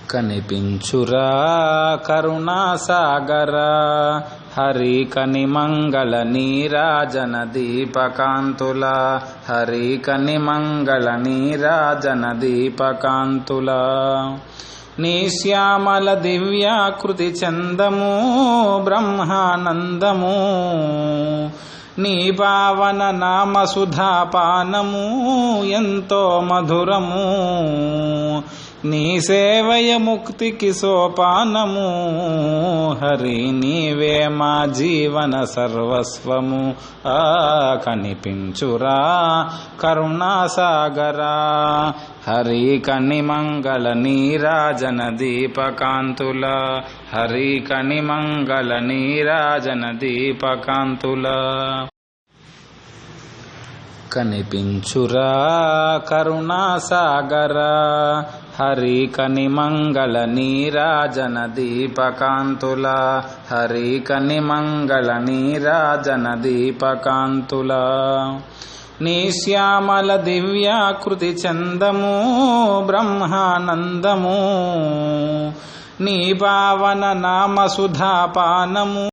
కనిపించురా కరుణాసాగరా హరి కనిమంగళ నీరాజన దీపకాంతుల హరి కనిమంగళ నీరాజన దీపకాంతుల నీ శ్యామల దివ్యాకృతి చందము బ్రహ్మానందము నీ పావన నామ సుధాపానము ఎంతో మధురము నీ సేవయ ముక్తికి సోపానము హరి నీవే మా జీవన సర్వస్వము కనిపించురా కరుణాసాగరా హరి కనిమంగళ నీరాజన దీపకాంతుల హరి కనిమంగళ నీరాజన దీపకాంతుల కనిపించురా కరుణాసాగరా హరి కనిమంగళ నీరాజన దీపకాంతుల హరి కనిమంగళ నీరాజన దీపకాంతుల నీ శ్యామల దివ్యాకృతి చందము బ్రహ్మానందము నీ పావన నామ సుధాపానము